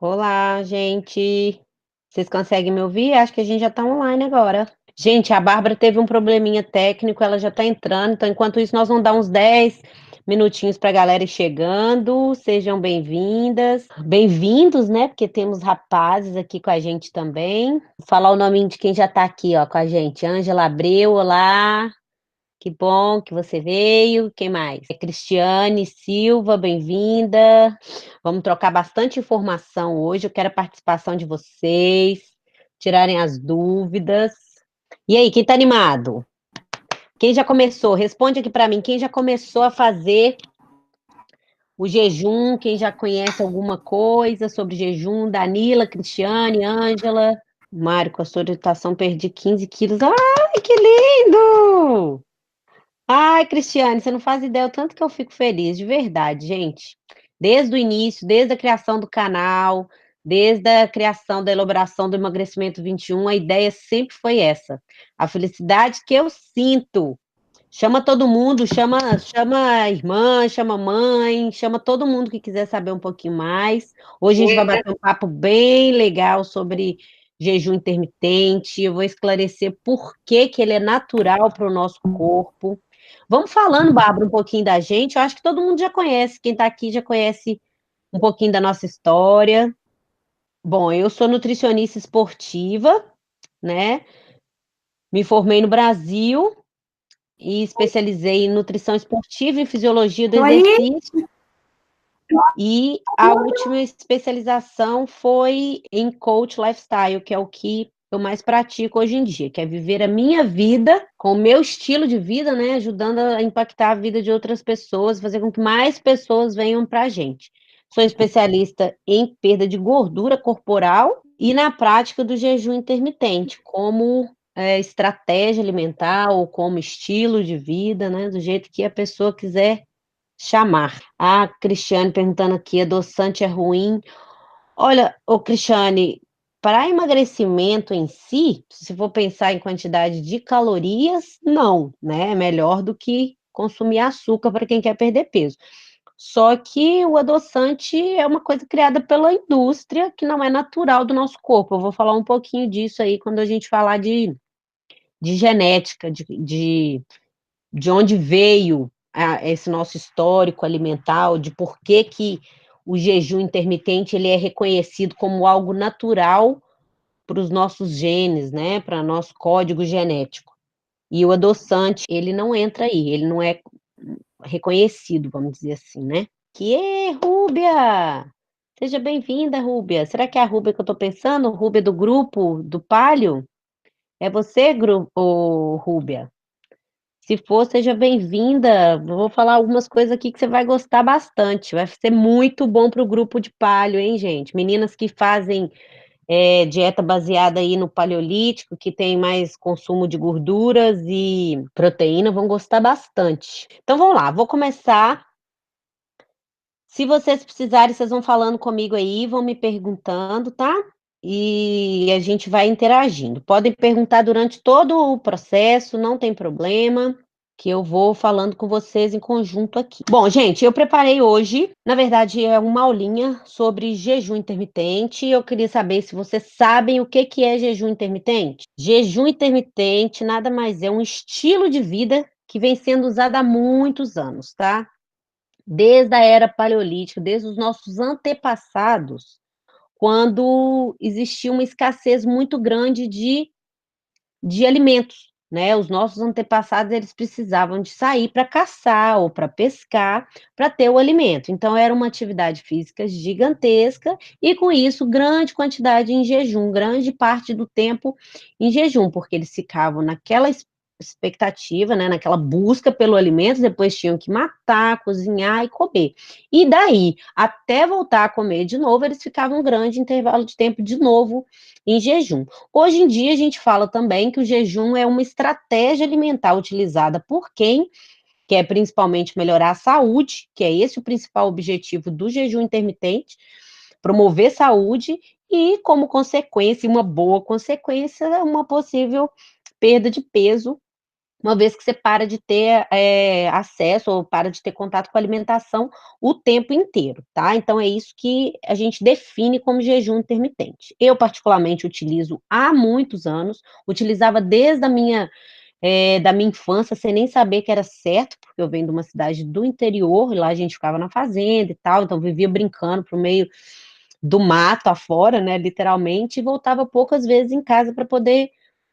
Olá, gente. Vocês conseguem me ouvir? Acho que a gente já está online agora. Gente, a Bárbara teve um probleminha técnico, ela já está entrando, então enquanto isso nós vamos dar uns 10 minutinhos para a galera ir chegando. Sejam bem-vindas. Bem-vindos, né? Porque temos rapazes aqui com a gente também. Vou falar o nome de quem já está aqui, ó, com a gente. Ângela Abreu, olá. Que bom que você veio. Quem mais? É Cristiane Silva, bem-vinda. Vamos trocar bastante informação hoje. Eu quero a participação de vocês, tirarem as dúvidas. E aí, quem está animado? Quem já começou? Responde aqui para mim. Quem já começou a fazer o jejum? Quem já conhece alguma coisa sobre jejum? Danila, Cristiane, Ângela. Mário, com a sua orientação, perdi 15 quilos. Ai, que lindo! Ai, Cristiane, você não faz ideia o tanto que eu fico feliz, de verdade, gente. Desde o início, desde a criação do canal, desde a criação da elaboração do Emagrecimento 21, a ideia sempre foi essa. A felicidade que eu sinto. Chama todo mundo, chama a irmã, chama a mãe, chama todo mundo que quiser saber um pouquinho mais. Hoje a gente vai bater um papo bem legal sobre jejum intermitente. Eu vou esclarecer por que que ele é natural para o nosso corpo. Vamos falando, Bárbara, um pouquinho da gente. Eu acho que todo mundo já conhece, quem está aqui já conhece um pouquinho da nossa história. Bom, eu sou nutricionista esportiva, né? Me formei no Brasil e especializei em nutrição esportiva e fisiologia do Oi, exercício. E a última especialização foi em coach lifestyle, que é o que eu mais pratico hoje em dia, que é viver a minha vida com o meu estilo de vida, né, ajudando a impactar a vida de outras pessoas, fazer com que mais pessoas venham para a gente. Sou especialista em perda de gordura corporal e na prática do jejum intermitente, como estratégia alimentar ou como estilo de vida, né, do jeito que a pessoa quiser chamar. A Cristiane perguntando aqui, adoçante é ruim? Olha, ô Cristiane, para emagrecimento em si, se for pensar em quantidade de calorias, não, né? É melhor do que consumir açúcar para quem quer perder peso. Só que o adoçante é uma coisa criada pela indústria que não é natural do nosso corpo. Eu vou falar um pouquinho disso aí quando a gente falar de genética, de onde veio esse nosso histórico alimentar, de por que que o jejum intermitente ele é reconhecido como algo natural para os nossos genes, né, para nosso código genético. E o adoçante, ele não entra aí, ele não é reconhecido, vamos dizer assim, né? Rúbia! Seja bem-vinda, Rúbia. Será que é a Rúbia que eu estou pensando? Rúbia do grupo do Palio? É você, Rúbia? Se for, seja bem-vinda. Vou falar algumas coisas aqui que você vai gostar bastante. Vai ser muito bom para o grupo de paleo, hein, gente? Meninas que fazem dieta baseada aí no paleolítico, que tem mais consumo de gorduras e proteína, vão gostar bastante. Então vamos lá, vou começar. Se vocês precisarem, vocês vão falando comigo aí, vão me perguntando, tá? E a gente vai interagindo. Podem perguntar durante todo o processo, não tem problema, que eu vou falando com vocês em conjunto aqui. Bom, gente, eu preparei hoje, na verdade, é uma aulinha sobre jejum intermitente. Eu queria saber se vocês sabem o que que é jejum intermitente. Jejum intermitente nada mais é um estilo de vida que vem sendo usado há muitos anos, tá? Desde a era paleolítica, desde os nossos antepassados, quando existia uma escassez muito grande de alimentos, né? Os nossos antepassados, eles precisavam de sair para caçar ou para pescar para ter o alimento. Então, era uma atividade física gigantesca e, com isso, grande quantidade em jejum, grande parte do tempo em jejum, porque eles ficavam naquela expectativa, né, naquela busca pelo alimento, depois tinham que matar, cozinhar e comer. E daí, até voltar a comer de novo, eles ficavam um grande intervalo de tempo de novo em jejum. Hoje em dia, a gente fala também que o jejum é uma estratégia alimentar utilizada por quem quer principalmente melhorar a saúde, que é esse o principal objetivo do jejum intermitente, promover saúde e, como consequência, uma boa consequência, uma possível perda de peso uma vez que você para de ter acesso ou para de ter contato com a alimentação o tempo inteiro, tá? Então é isso que a gente define como jejum intermitente. Eu particularmente utilizo há muitos anos, utilizava desde da minha infância, sem nem saber que era certo, porque eu venho de uma cidade do interior, e lá a gente ficava na fazenda e tal, então vivia brincando pro meio do mato afora, né, literalmente, e voltava poucas vezes em casa para poder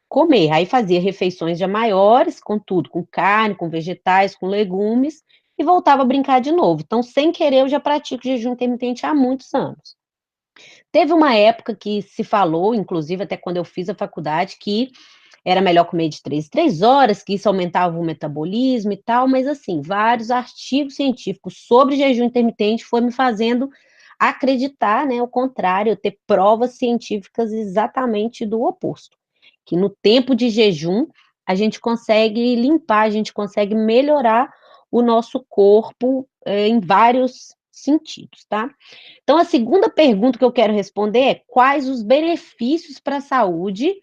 comer. Aí fazia refeições já maiores, com tudo, com carne, com vegetais, com legumes, e voltava a brincar de novo. Então, sem querer, eu já pratico jejum intermitente há muitos anos. Teve uma época que se falou, inclusive até quando eu fiz a faculdade, que era melhor comer de 3 em 3 horas, que isso aumentava o metabolismo e tal, mas assim, vários artigos científicos sobre jejum intermitente foi me fazendo acreditar, né, o contrário, ter provas científicas exatamente do oposto, que no tempo de jejum a gente consegue limpar, a gente consegue melhorar o nosso corpo em vários sentidos, tá? Então, a segunda pergunta que eu quero responder é: quais os benefícios para a saúde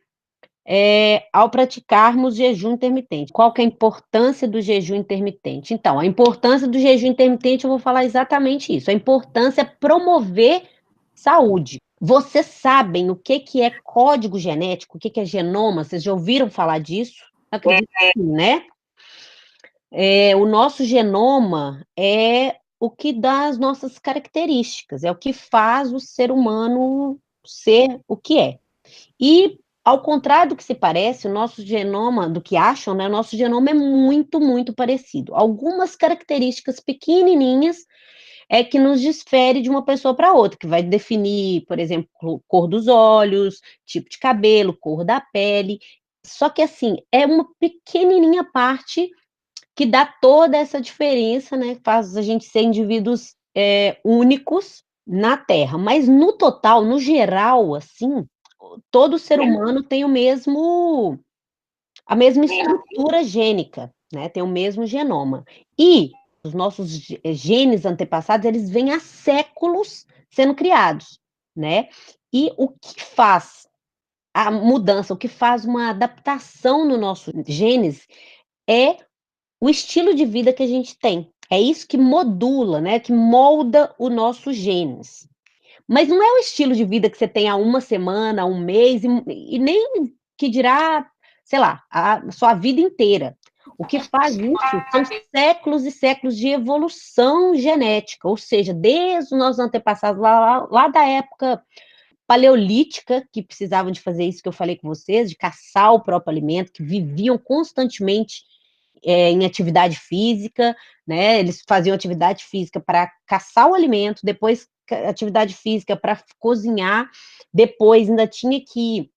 ao praticarmos jejum intermitente? Qual que é a importância do jejum intermitente? Então, a importância do jejum intermitente, eu vou falar exatamente isso. A importância é promover saúde. Vocês sabem o que que é código genético? O que que é genoma? Vocês já ouviram falar disso? Acredito que sim, né? O nosso genoma é o que dá as nossas características, é o que faz o ser humano ser o que é. E, ao contrário do que se parece, o nosso genoma, do que acham, né, o nosso genoma é muito, muito parecido. Algumas características pequenininhas é que nos difere de uma pessoa para outra, que vai definir, por exemplo, cor dos olhos, tipo de cabelo, cor da pele. Só que, assim, é uma pequenininha parte que dá toda essa diferença, né, faz a gente ser indivíduos, únicos na Terra. Mas no total, no geral, assim, todo ser humano tem o mesmo a mesma estrutura gênica, né, tem o mesmo genoma. E os nossos genes antepassados, eles vêm há séculos sendo criados, né. E o que faz a mudança, o que faz uma adaptação no nosso genes é o estilo de vida que a gente tem. É isso que modula, né, que molda o nosso genes. Mas não é o estilo de vida que você tem há uma semana, há um mês, e nem que dirá, sei lá, a sua vida inteira. O que faz isso são séculos e séculos de evolução genética, ou seja, desde os nossos antepassados, lá da época paleolítica, que precisavam de fazer isso que eu falei com vocês, de caçar o próprio alimento, que viviam constantemente em atividade física, né? Eles faziam atividade física para caçar o alimento, depois atividade física para cozinhar, depois ainda tinha que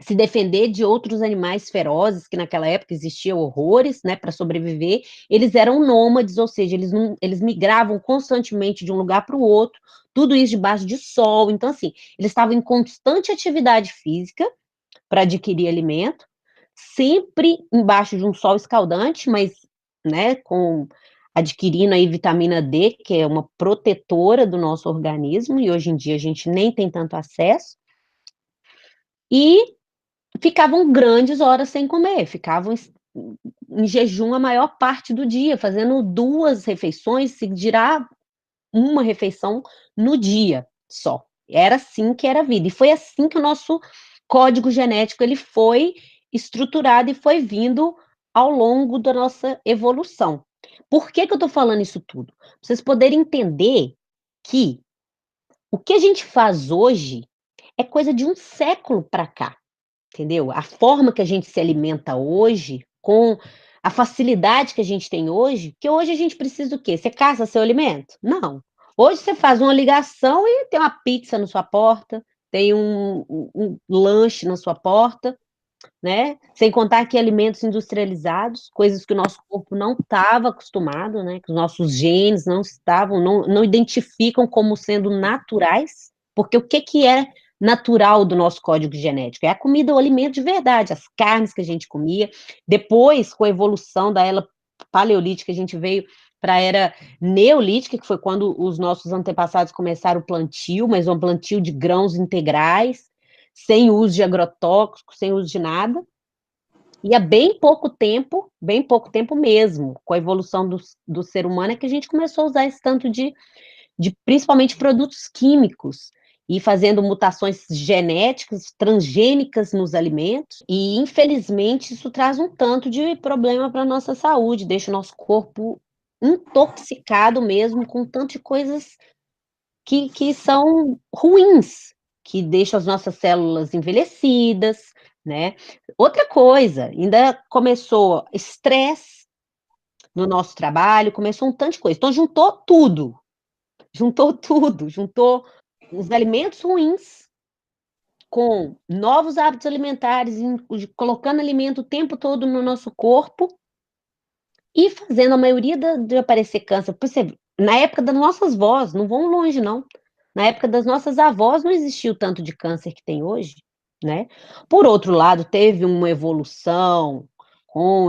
se defender de outros animais ferozes, que naquela época existiam horrores, né, para sobreviver. Eles eram nômades, ou seja, eles migravam constantemente de um lugar para o outro, tudo isso debaixo de sol. Então, assim, eles estavam em constante atividade física para adquirir alimento, sempre embaixo de um sol escaldante, mas, né, com adquirindo aí vitamina D, que é uma protetora do nosso organismo, e hoje em dia a gente nem tem tanto acesso, e ficavam grandes horas sem comer, ficavam em jejum a maior parte do dia, fazendo 2 refeições, se dirá uma refeição no dia só. Era assim que era a vida, e foi assim que o nosso código genético ele foi estruturado e foi vindo ao longo da nossa evolução. Por que que eu estou falando isso tudo? Pra vocês poderem entender que o que a gente faz hoje é coisa de um século para cá, entendeu? A forma que a gente se alimenta hoje, com a facilidade que a gente tem hoje, que hoje a gente precisa do quê? Você caça seu alimento? Não. Hoje você faz uma ligação e tem uma pizza na sua porta, tem um lanche na sua porta, né? Sem contar que alimentos industrializados, coisas que o nosso corpo não estava acostumado, né? Que os nossos genes não estavam, não identificam como sendo naturais, porque o que que é natural do nosso código genético? É a comida, o alimento de verdade, as carnes que a gente comia. Depois, com a evolução da era paleolítica, a gente veio para a era neolítica, que foi quando os nossos antepassados começaram o plantio, mas um plantio de grãos integrais, sem uso de agrotóxicos, sem uso de nada. E há bem pouco tempo mesmo, com a evolução do ser humano, é que a gente começou a usar esse tanto de principalmente produtos químicos, e fazendo mutações genéticas, transgênicas nos alimentos, e infelizmente isso traz um tanto de problema para a nossa saúde, deixa o nosso corpo intoxicado mesmo com um tanto de coisas que são ruins, que deixam as nossas células envelhecidas, né. Outra coisa, ainda começou estresse no nosso trabalho, começou um tanto de coisa, então juntou os alimentos ruins com novos hábitos alimentares, colocando alimento o tempo todo no nosso corpo e fazendo a maioria de aparecer câncer. Pra você ver, na época das nossas vós, não vão longe não, na época das nossas avós não existia o tanto de câncer que tem hoje, né. Por outro lado, teve uma evolução com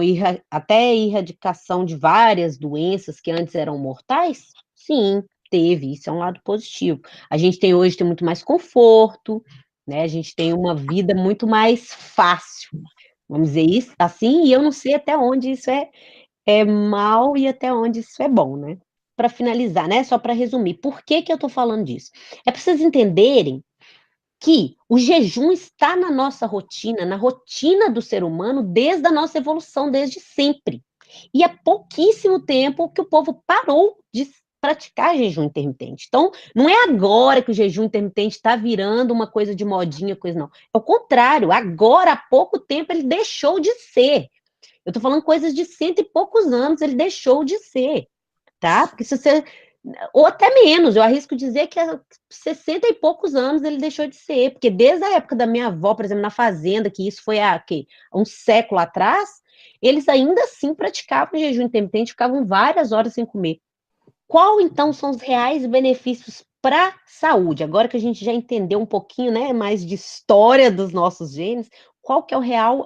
até erradicação de várias doenças que antes eram mortais? Sim, teve, isso é um lado positivo. A gente tem muito mais conforto, né, a gente tem uma vida muito mais fácil, vamos dizer isso assim, e eu não sei até onde isso é mal e até onde isso é bom, né. Para finalizar, né, só para resumir, por que que eu estou falando disso? É para vocês entenderem que o jejum está na nossa rotina, na rotina do ser humano desde a nossa evolução, desde sempre. E há pouquíssimo tempo que o povo parou de praticar jejum intermitente. Então, não é agora que o jejum intermitente está virando uma coisa de modinha, coisa não. É o contrário, agora, há pouco tempo, ele deixou de ser. Eu estou falando coisas de cento e poucos anos, ele deixou de ser, tá? Porque se você. Ou até menos, eu arrisco dizer que há 60 e poucos anos ele deixou de ser, porque desde a época da minha avó, por exemplo, na fazenda, que isso foi há quê? Um século atrás, eles ainda assim praticavam jejum intermitente, ficavam várias horas sem comer. Qual então são os reais benefícios para a saúde? Agora que a gente já entendeu um pouquinho, né, mais de história dos nossos genes, qual que é o real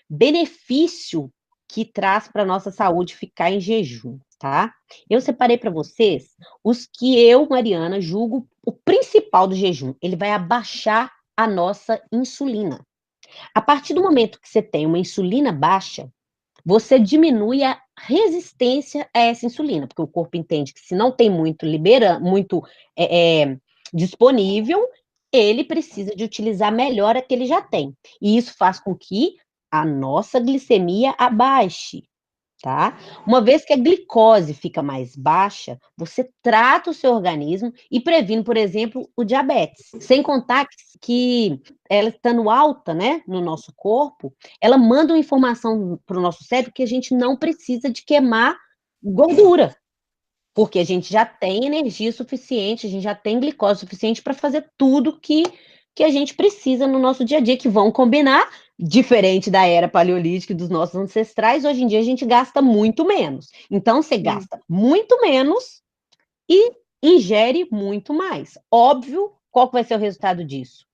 benefício que traz para a nossa saúde ficar em jejum, tá? Eu separei para vocês os que eu, Mariana, julgo o principal do jejum. Ele vai abaixar a nossa insulina. A partir do momento que você tem uma insulina baixa, você diminui a resistência a essa insulina, porque o corpo entende que se não tem muito disponível, ele precisa de utilizar melhor a que ele já tem. E isso faz com que a nossa glicemia abaixe. Tá? Uma vez que a glicose fica mais baixa, você trata o seu organismo e previne, por exemplo, o diabetes. Sem contar que ela estando alta, né, no nosso corpo, ela manda uma informação para o nosso cérebro que a gente não precisa de queimar gordura, porque a gente já tem energia suficiente, a gente já tem glicose suficiente para fazer tudo que a gente precisa no nosso dia a dia, que vão combinar, diferente da era paleolítica e dos nossos ancestrais, hoje em dia a gente gasta muito menos. Então, você gasta muito menos e ingere muito mais. Óbvio, qual que vai ser o resultado disso?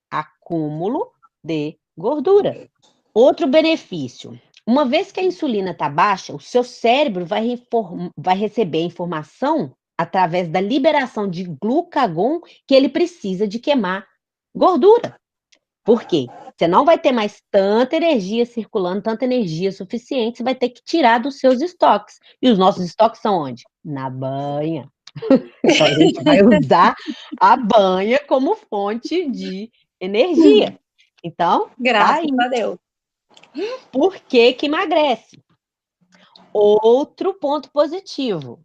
Acúmulo de gordura. Outro benefício, uma vez que a insulina está baixa, o seu cérebro vai receber a informação através da liberação de glucagon que ele precisa de queimar gordura. Por quê? Você não vai ter mais tanta energia circulando, tanta energia suficiente, você vai ter que tirar dos seus estoques. E os nossos estoques são onde? Na banha. Então a gente vai usar a banha como fonte de energia. Então, tá Graças aí. a Deus. Por que que emagrece? Outro ponto positivo.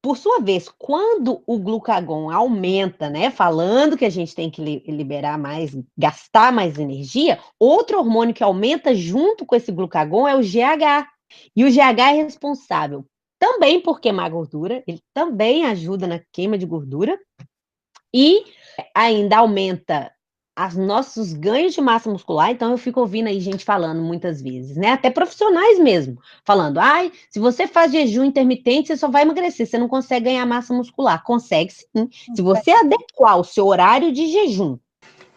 Por sua vez, quando o glucagon aumenta, né, falando que a gente tem que liberar mais, gastar mais energia, outro hormônio que aumenta junto com esse glucagon é o GH. E o GH é responsável também por queimar gordura, ele também ajuda na queima de gordura e ainda aumenta os nossos ganhos de massa muscular, então eu fico ouvindo aí gente falando muitas vezes, né, até profissionais mesmo, falando: "Ai, se você faz jejum intermitente, você só vai emagrecer, você não consegue ganhar massa muscular". Consegue sim, se você adequar o seu horário de jejum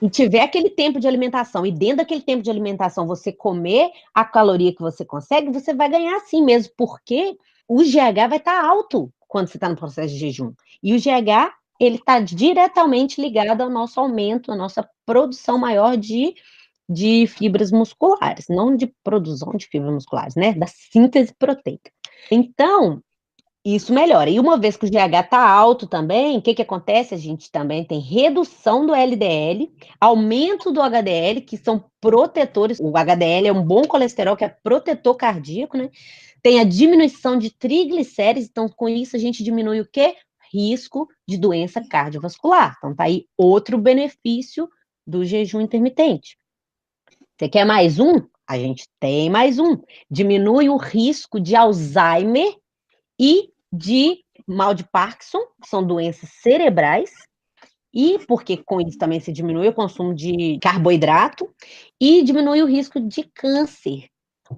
e tiver aquele tempo de alimentação, e dentro daquele tempo de alimentação você comer a caloria que você consegue, você vai ganhar sim mesmo, porque o GH vai estar alto quando você está no processo de jejum. E o GH, ele está diretamente ligado ao nosso aumento, à nossa produção maior de de fibras musculares, não de produção de fibras musculares, né? Da síntese proteica. Então, isso melhora. E uma vez que o GH está alto também, o que acontece? A gente também tem redução do LDL, aumento do HDL, que são protetores. O HDL é um bom colesterol, que é protetor cardíaco, né? Tem a diminuição de triglicéridos, então com isso a gente diminui o quê? Risco de doença cardiovascular. Então tá aí outro benefício do jejum intermitente. Você quer mais um? A gente tem mais um. Diminui o risco de Alzheimer e de mal de Parkinson, que são doenças cerebrais, e porque com isso também se diminui o consumo de carboidrato e diminui o risco de câncer.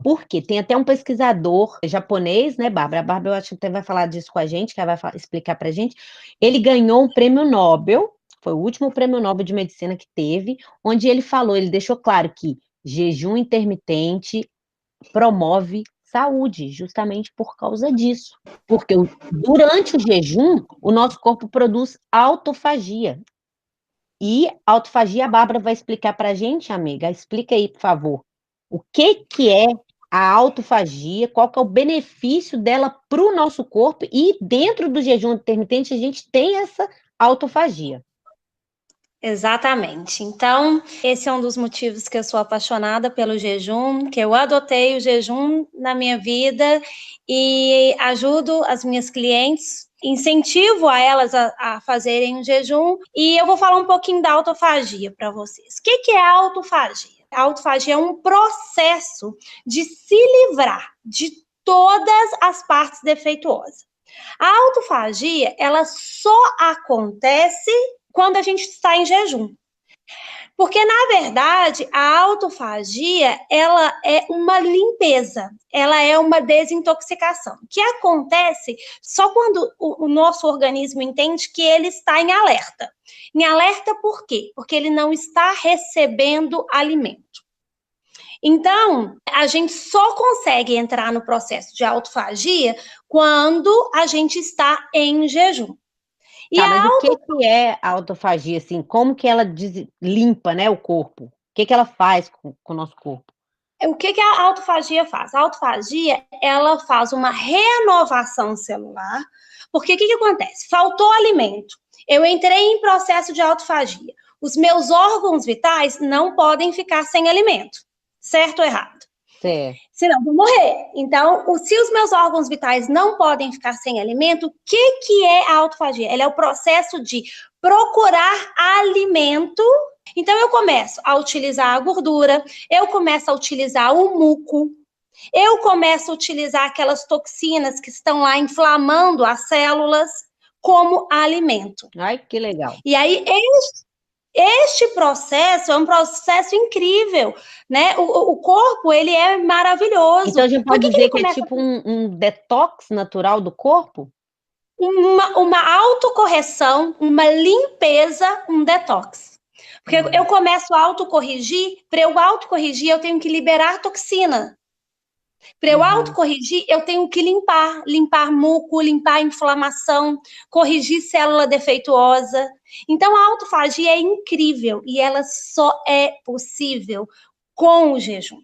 Porque tem até um pesquisador japonês, né, Bárbara? A Bárbara, eu acho que até vai falar disso com a gente, que ela vai explicar pra gente. Ele ganhou um prêmio Nobel, foi o último prêmio Nobel de medicina que teve, onde ele falou, ele deixou claro que jejum intermitente promove saúde, justamente por causa disso. Porque durante o jejum, o nosso corpo produz autofagia. E autofagia, a Bárbara vai explicar para a gente, amiga. Explica aí, por favor. O que é a autofagia, qual que é o benefício dela para o nosso corpo, e dentro do jejum intermitente a gente tem essa autofagia. Exatamente. Então, esse é um dos motivos que eu sou apaixonada pelo jejum, que eu adotei o jejum na minha vida e ajudo as minhas clientes, incentivo a elas a fazerem o jejum, e eu vou falar um pouquinho da autofagia para vocês. O que é a autofagia? A autofagia é um processo de se livrar de todas as partes defeituosas. A autofagia, ela só acontece quando a gente está em jejum. Porque, na verdade, a autofagia, ela é uma limpeza, ela é uma desintoxicação, que acontece só quando o nosso organismo entende que ele está em alerta. Em alerta por quê? Porque ele não está recebendo alimento. Então, a gente só consegue entrar no processo de autofagia quando a gente está em jejum. Tá, mas o que é a autofagia, assim? Como que ela limpa, né, o corpo? O que ela faz com o nosso corpo? O que a autofagia faz? A autofagia, ela faz uma renovação celular, porque o que acontece? Faltou alimento, eu entrei em processo de autofagia, os meus órgãos vitais não podem ficar sem alimento, certo ou errado? Certo. Senão vou morrer. Então, se os meus órgãos vitais não podem ficar sem alimento, o que é a autofagia? Ela é o processo de procurar alimento. Então, eu começo a utilizar a gordura, eu começo a utilizar o muco, eu começo a utilizar aquelas toxinas que estão lá inflamando as células como alimento. Ai, que legal. E aí, este processo é um processo incrível, né? O corpo, ele é maravilhoso. Então, a gente pode dizer que é tipo um detox natural do corpo? Uma autocorreção, uma limpeza, um detox. Porque eu começo a autocorrigir, para eu autocorrigir, eu tenho que liberar toxina. Para eu autocorrigir, eu tenho que limpar muco, limpar inflamação, corrigir célula defeituosa. Então, a autofagia é incrível e ela só é possível com o jejum.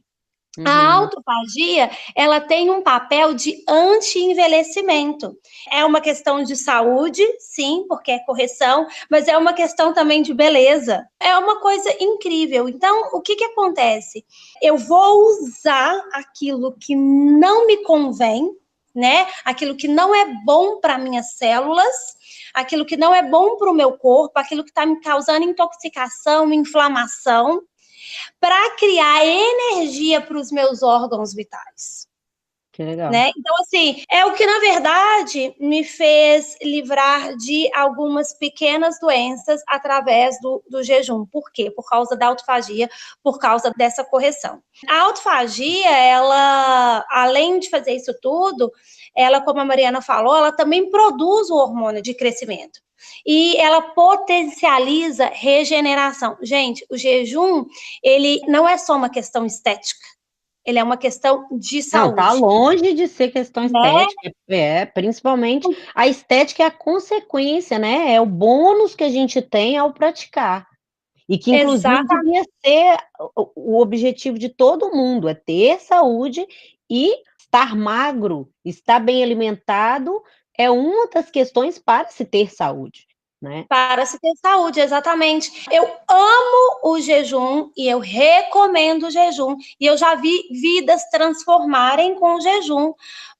A autofagia, ela tem um papel de anti-envelhecimento. É uma questão de saúde, sim, porque é correção, mas é uma questão também de beleza. É uma coisa incrível. Então, o que acontece? Eu vou usar aquilo que não me convém, né? Aquilo que não é bom para minhas células, aquilo que não é bom para o meu corpo, aquilo que está me causando intoxicação, inflamação, para criar energia para os meus órgãos vitais. Que legal. Né? Então, assim, é o que, na verdade, me fez livrar de algumas pequenas doenças através do jejum. Por quê? Por causa da autofagia, por causa dessa correção. A autofagia, ela, além de fazer isso tudo, ela, como a Mariana falou, ela também produz o hormônio de crescimento. E ela potencializa regeneração. Gente, o jejum, ele não é só uma questão estética. Ele é uma questão de saúde. Não, tá longe de ser questão estética, principalmente a estética é a consequência, né? É o bônus que a gente tem ao praticar. E que, inclusive, Exatamente. devia ser o objetivo de todo mundo, é ter saúde e estar magro, estar bem alimentado, é uma das questões para se ter saúde, né? Para se ter saúde, exatamente. Eu amo o jejum e eu recomendo o jejum. E eu já vi vidas transformarem com o jejum,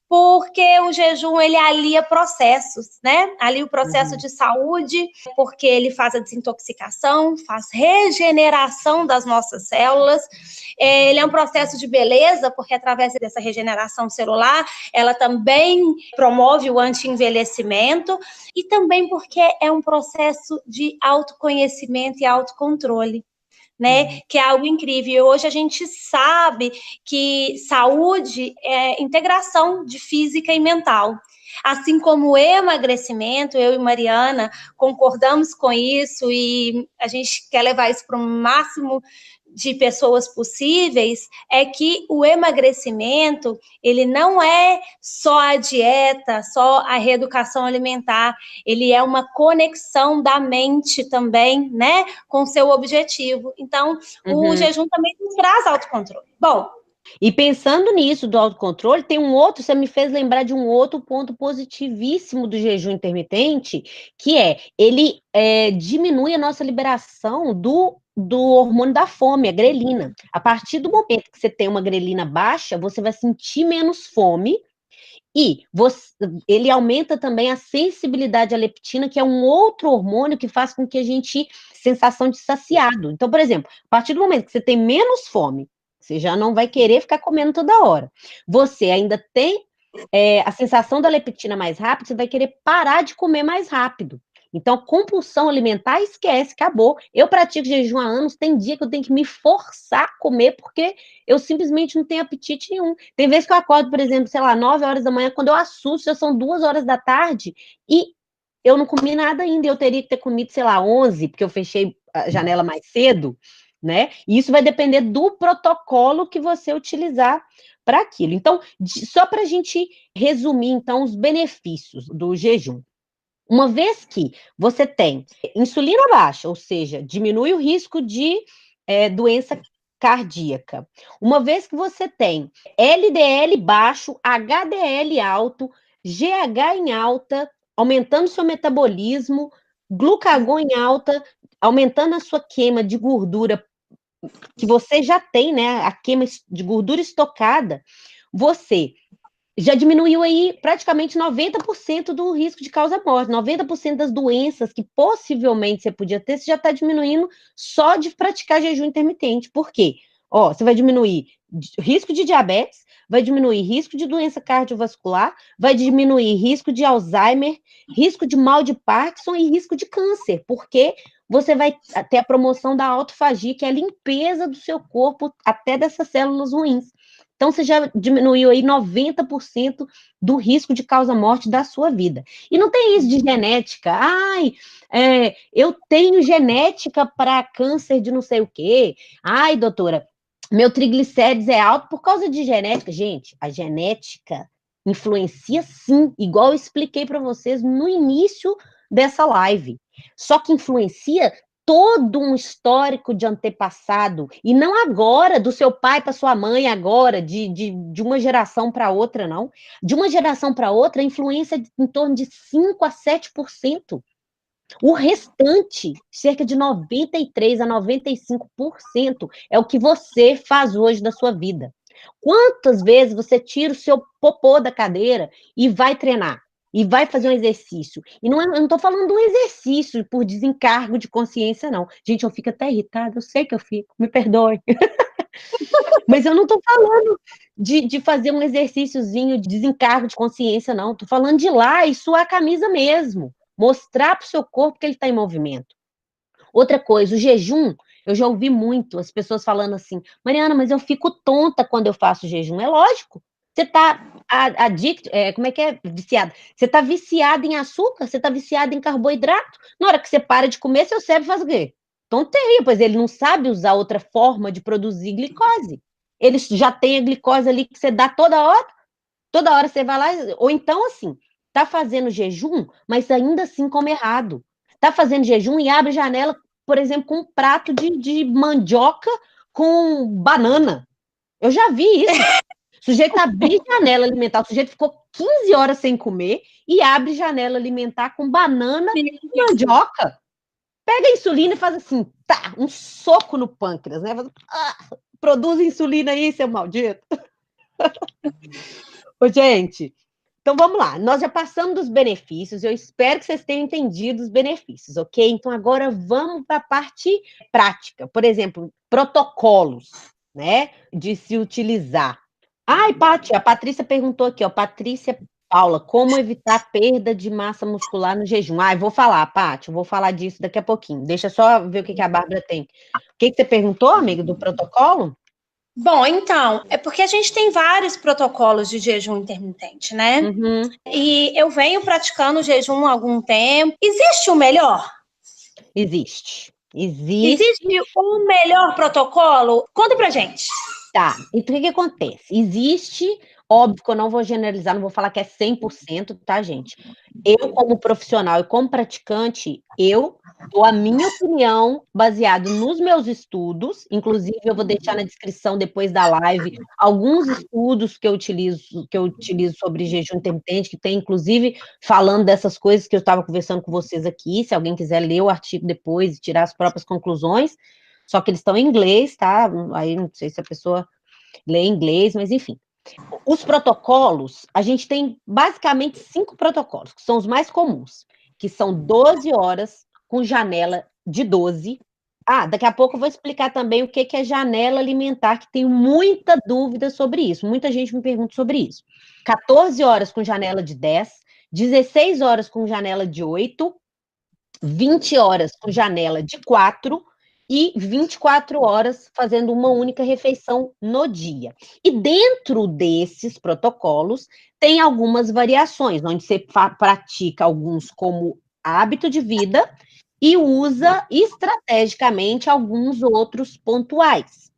porque o jejum ele alia processos, né? Alia o processo Uhum. de saúde, porque ele faz a desintoxicação, faz regeneração das nossas células. Ele é um processo de beleza, porque através dessa regeneração celular, ela também promove o anti-envelhecimento e também porque é um processo de autoconhecimento e autocontrole. Né? Que é algo incrível. E hoje a gente sabe que saúde é integração de física e mental. Assim como o emagrecimento, eu e Mariana concordamos com isso e a gente quer levar isso para o máximo de pessoas possíveis, é que o emagrecimento, ele não é só a dieta, só a reeducação alimentar, ele é uma conexão da mente também, né, com o seu objetivo. Então, o Uhum. jejum também nos traz autocontrole. Bom, E pensando nisso do autocontrole, tem um outro, você me fez lembrar de um outro ponto positivíssimo do jejum intermitente, que ele diminui a nossa liberação do hormônio da fome, a grelina. A partir do momento que você tem uma grelina baixa, você vai sentir menos fome e ele aumenta também a sensibilidade à leptina, que é um outro hormônio que faz com que a gente sensação de saciado. Então, por exemplo, a partir do momento que você tem menos fome, você já não vai querer ficar comendo toda hora. Você ainda tem a sensação da leptina mais rápido, você vai querer parar de comer mais rápido. Então, compulsão alimentar, esquece, acabou. Eu pratico jejum há anos, tem dia que eu tenho que me forçar a comer, porque eu simplesmente não tenho apetite nenhum. Tem vezes que eu acordo, por exemplo, sei lá, 9 horas da manhã, quando eu assusto, já são 2 horas da tarde, e eu não comi nada ainda, eu teria que ter comido, sei lá, 11, porque eu fechei a janela mais cedo, né? E isso vai depender do protocolo que você utilizar para aquilo. Então, só para a gente resumir, então, os benefícios do jejum. Uma vez que você tem insulina baixa, ou seja, diminui o risco de doença cardíaca. Uma vez que você tem LDL baixo, HDL alto, GH em alta, aumentando seu metabolismo, glucagon em alta, aumentando a sua queima de gordura que você já tem, né? A queima de gordura estocada, você já diminuiu aí praticamente 90% do risco de causa-morte, 90% das doenças que possivelmente você podia ter, você já está diminuindo só de praticar jejum intermitente. Por quê? Ó, você vai diminuir risco de diabetes, vai diminuir risco de doença cardiovascular, vai diminuir risco de Alzheimer, risco de mal de Parkinson e risco de câncer, porque você vai ter a promoção da autofagia, que é a limpeza do seu corpo até dessas células ruins. Então, você já diminuiu aí 90% do risco de causa-morte da sua vida. E não tem isso de genética. Ai, eu tenho genética para câncer de não sei o quê. Ai, doutora, meu triglicérides é alto por causa de genética. Gente, a genética influencia sim, igual eu expliquei para vocês no início dessa live. Só que influencia todo um histórico de antepassado, e não agora, do seu pai para sua mãe, agora, de uma geração para outra, não. De uma geração para outra, a influência é em torno de 5 a 7%. O restante, cerca de 93 a 95%, é o que você faz hoje da sua vida. Quantas vezes você tira o seu popô da cadeira e vai treinar? E vai fazer um exercício. E não eu não estou falando de um exercício por desencargo de consciência, não. Gente, eu fico até irritada, eu sei que eu fico, me perdoe. Mas eu não estou falando de fazer um exercíciozinho de desencargo de consciência, não. Estou falando de ir lá e suar a camisa mesmo. Mostrar para o seu corpo que ele está em movimento. Outra coisa, o jejum, eu já ouvi muito as pessoas falando assim, Mariana, mas eu fico tonta quando eu faço jejum. É lógico. Você está adicto, como é que é? Viciada. Você está viciada em açúcar, você está viciada em carboidrato. Na hora que você para de comer, seu cérebro faz o quê? Tonteria, pois ele não sabe usar outra forma de produzir glicose. Ele já tem a glicose ali que você dá toda hora você vai lá, ou então assim, tá fazendo jejum, mas ainda assim come errado. Tá fazendo jejum e abre janela por exemplo, com um prato de mandioca com banana. Eu já vi isso. O sujeito abriu janela alimentar, o sujeito ficou 15 horas sem comer e abre janela alimentar com banana e mandioca. Pega a insulina e faz assim, tá, um soco no pâncreas, né? Produz insulina aí, seu maldito. Ô, gente, então vamos lá. Nós já passamos dos benefícios, eu espero que vocês tenham entendido os benefícios, ok? Então agora vamos para a parte prática. Por exemplo, protocolos, né? De se utilizar. Ai, Paty, a Patrícia perguntou aqui, ó, Patrícia Paula, como evitar perda de massa muscular no jejum? Ah, eu vou falar, Paty, eu vou falar disso daqui a pouquinho. Deixa só ver o que a Bárbara tem. O que você perguntou, amiga, do protocolo? Bom, então, é porque a gente tem vários protocolos de jejum intermitente, né? Uhum. E eu venho praticando jejum há algum tempo. Existe o melhor? Existe. Existe um melhor protocolo? Conta pra gente. Tá, então o que acontece? Existe, óbvio que eu não vou generalizar, não vou falar que é 100%, tá, gente? Eu, como profissional e como praticante, eu dou a minha opinião baseado nos meus estudos, inclusive eu vou deixar na descrição depois da live alguns estudos que eu utilizo sobre jejum intermitente, que tem inclusive falando dessas coisas que eu estava conversando com vocês aqui, se alguém quiser ler o artigo depois e tirar as próprias conclusões, só que eles estão em inglês, tá? Aí não sei se a pessoa lê inglês, mas enfim. Os protocolos, a gente tem basicamente 5 protocolos, que são os mais comuns, que são 12 horas com janela de 12. Ah, daqui a pouco eu vou explicar também o que é janela alimentar, que tenho muita dúvida sobre isso. Muita gente me pergunta sobre isso. 14 horas com janela de 10, 16 horas com janela de 8, 20 horas com janela de 4 e 24 horas fazendo uma única refeição no dia. E dentro desses protocolos, tem algumas variações, onde você pratica alguns como hábito de vida e usa estrategicamente alguns outros pontuais,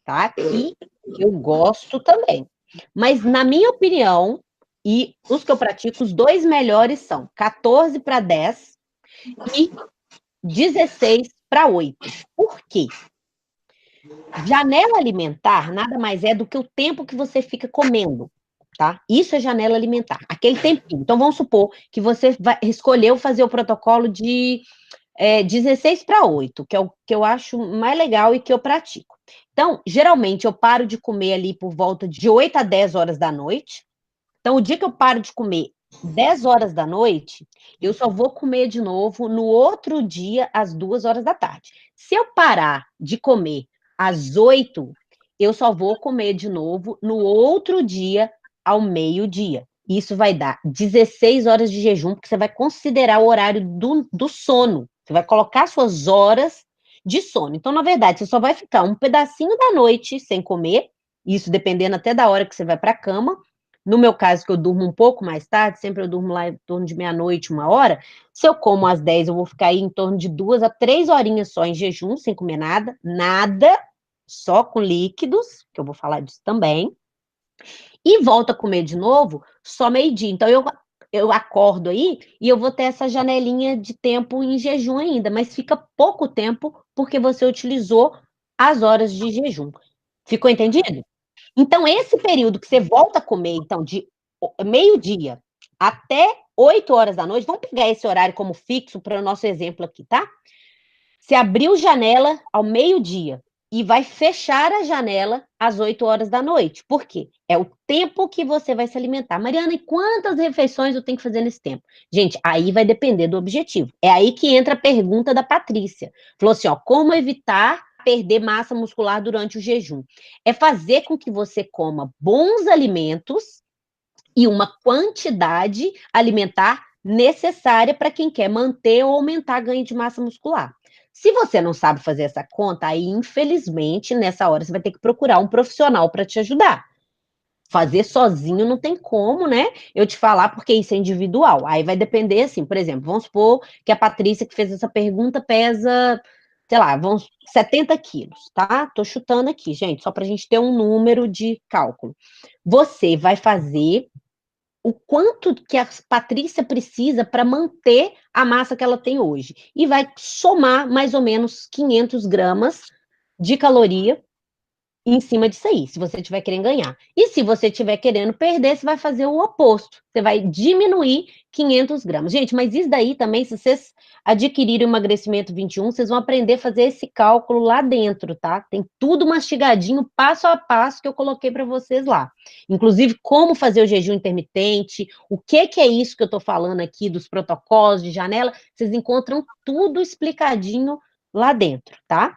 tá? Que eu gosto também. Mas, na minha opinião, e os que eu pratico, os 2 melhores são 14 para 10 e 16 para 8. Por quê? Janela alimentar nada mais é do que o tempo que você fica comendo, tá? Isso é janela alimentar, aquele tempinho. Então, vamos supor que você escolheu fazer o protocolo de 16 para 8, que é o que eu acho mais legal e que eu pratico. Então, geralmente, eu paro de comer ali por volta de 8 a 10 horas da noite. Então, o dia que eu paro de comer 10 horas da noite, eu só vou comer de novo no outro dia, às 2 horas da tarde. Se eu parar de comer às 8, eu só vou comer de novo no outro dia, ao meio-dia. Isso vai dar 16 horas de jejum, porque você vai considerar o horário do sono. Você vai colocar suas horas de sono. Então, na verdade, você só vai ficar um pedacinho da noite sem comer, isso dependendo até da hora que você vai para a cama. No meu caso, que eu durmo um pouco mais tarde, sempre eu durmo lá em torno de meia-noite, 1 hora. Se eu como às 10, eu vou ficar aí em torno de 2 a 3 horinhas só em jejum, sem comer nada, só com líquidos, que eu vou falar disso também. E volto a comer de novo só meio-dia. Então, eu acordo aí e eu vou ter essa janelinha de tempo em jejum ainda, mas fica pouco tempo porque você utilizou as horas de jejum. Ficou entendido? Então, esse período que você volta a comer, então, de meio-dia até 8 horas da noite, vamos pegar esse horário como fixo para o nosso exemplo aqui, tá? Você abriu janela ao meio-dia e vai fechar a janela às 8 horas da noite. Por quê? É o tempo que você vai se alimentar. Mariana, e quantas refeições eu tenho que fazer nesse tempo? Gente, aí vai depender do objetivo. É aí que entra a pergunta da Patrícia. Falou assim, ó, como evitar perder massa muscular durante o jejum? É fazer com que você coma bons alimentos e uma quantidade alimentar necessária para quem quer manter ou aumentar ganho de massa muscular. Se você não sabe fazer essa conta, aí, infelizmente, nessa hora você vai ter que procurar um profissional para te ajudar. Fazer sozinho não tem como, né? Eu te falar, porque isso é individual. Aí vai depender, assim, por exemplo, vamos supor que a Patrícia que fez essa pergunta pesa, sei lá, 70 quilos, tá? Tô chutando aqui, gente, só para a gente ter um número de cálculo. Você vai fazer o quanto que a Patrícia precisa para manter a massa que ela tem hoje. E vai somar mais ou menos 500 gramas de caloria em cima disso aí, se você estiver querendo ganhar. E se você estiver querendo perder, você vai fazer o oposto. Você vai diminuir 500 gramas. Gente, mas isso daí também, se vocês adquirirem o emagrecimento 21, vocês vão aprender a fazer esse cálculo lá dentro, tá? Tem tudo mastigadinho, passo a passo, que eu coloquei para vocês lá. Inclusive, como fazer o jejum intermitente, o que é isso que eu tô falando aqui, dos protocolos de janela, vocês encontram tudo explicadinho lá dentro, tá?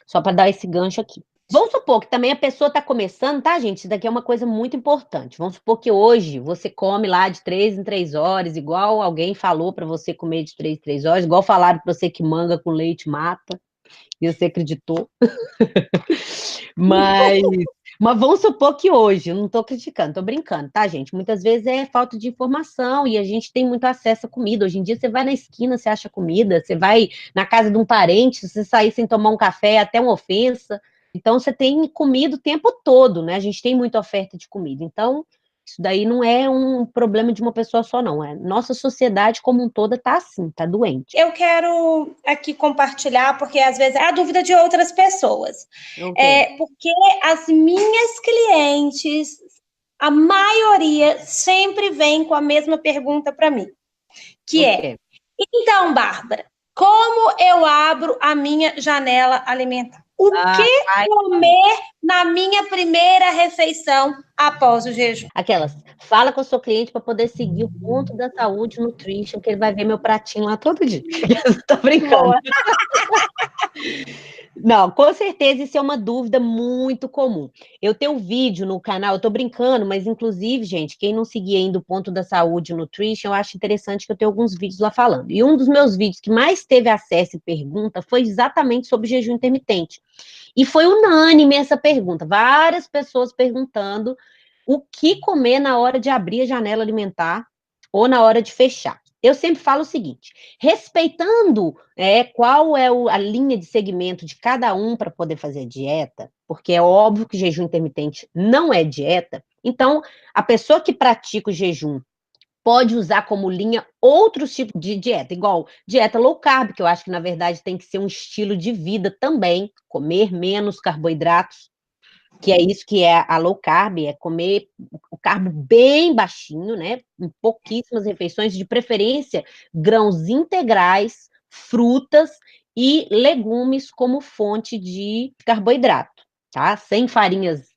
Só para dar esse gancho aqui. Vamos supor que também a pessoa está começando, tá, gente? Isso daqui é uma coisa muito importante. Vamos supor que hoje você come lá de 3 em 3 horas, igual alguém falou para você comer de 3 em 3 horas, igual falaram para você que manga com leite mata, e você acreditou. Mas, mas vamos supor que hoje, eu não estou criticando, estou brincando, tá, gente? Muitas vezes é falta de informação e a gente tem muito acesso à comida. Hoje em dia você vai na esquina, você acha comida, você vai na casa de um parente, se você sair sem tomar um café, é até uma ofensa. Então, você tem comida o tempo todo, né? A gente tem muita oferta de comida. Então, isso daí não é um problema de uma pessoa só, não. É nossa sociedade como um todo está assim, está doente. Eu quero aqui compartilhar, porque às vezes é a dúvida de outras pessoas. Okay. Porque as minhas clientes, a maioria, sempre vem com a mesma pergunta para mim, que é: então, Bárbara, como eu abro a minha janela alimentar? O que comer na minha primeira refeição após o jejum? Aquelas, fala com o seu cliente para poder seguir o ponto da saúde Nutrition, que ele vai ver meu pratinho lá todo dia. Tô brincando. Não, com certeza isso é uma dúvida muito comum. Eu tenho um vídeo no canal, eu tô brincando, mas inclusive, gente, quem não seguir ainda o ponto da saúde Nutrition, eu acho interessante que eu tenho alguns vídeos lá falando. E um dos meus vídeos que mais teve acesso e pergunta foi exatamente sobre jejum intermitente. E foi unânime essa pergunta, várias pessoas perguntando o que comer na hora de abrir a janela alimentar ou na hora de fechar. Eu sempre falo o seguinte, respeitando qual é a linha de segmento de cada um para poder fazer dieta, porque é óbvio que jejum intermitente não é dieta, então a pessoa que pratica o jejum pode usar como linha outros tipos de dieta, igual dieta low carb, que eu acho que na verdade tem que ser um estilo de vida também, comer menos carboidratos, que é isso que é a low carb, é comer o carbo bem baixinho, né? Em pouquíssimas refeições, de preferência grãos integrais, frutas e legumes como fonte de carboidrato, tá? Sem farinhas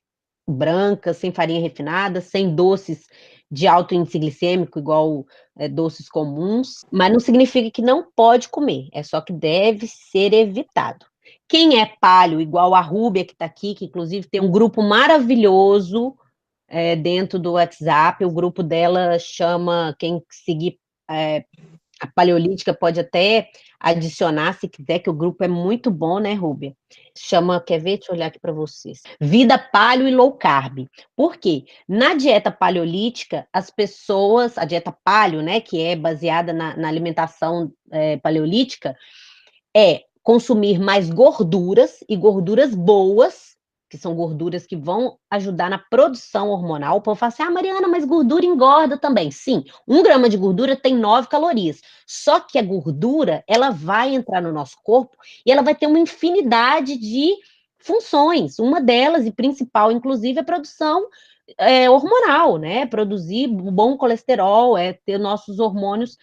brancas, sem farinha refinada, sem doces de alto índice glicêmico, igual doces comuns, mas não significa que não pode comer, é só que deve ser evitado. Quem é paleo, igual a Rúbia que está aqui, que inclusive tem um grupo maravilhoso dentro do WhatsApp, o grupo dela chama, quem seguir a Paleolítica pode até adicionar, se quiser, que o grupo é muito bom, né, Rúbia? Chama, quer ver? Deixa eu olhar aqui para vocês. Vida Paleo e Low Carb. Por quê? Na dieta paleolítica, as pessoas, a dieta paleo, né, que é baseada na alimentação paleolítica, é consumir mais gorduras e gorduras boas, que são gorduras que vão ajudar na produção hormonal. O povo fala assim, Mariana, mas gordura engorda também. Sim, 1 grama de gordura tem 9 calorias. Só que a gordura, ela vai entrar no nosso corpo e ela vai ter uma infinidade de funções. Uma delas, e principal, inclusive, é a produção hormonal, né? Produzir bom colesterol, ter nossos hormônios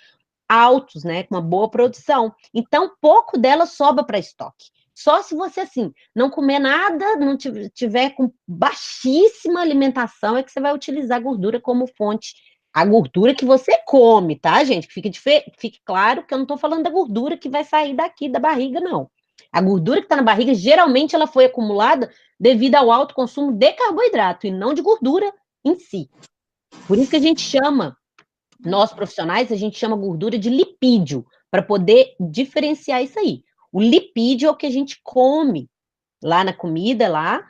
altos, né, com uma boa produção. Então, pouco dela sobra para estoque. Só se você, assim, não comer nada, não tiver com baixíssima alimentação, é que você vai utilizar a gordura como fonte. A gordura que você come, tá, gente? Fique claro que eu não estou falando da gordura que vai sair daqui da barriga, não. A gordura que está na barriga, geralmente, ela foi acumulada devido ao alto consumo de carboidrato e não de gordura em si. Por isso que a gente chama, nós profissionais, a gente chama gordura de lipídio, para poder diferenciar isso aí. O lipídio é o que a gente come lá na comida, lá,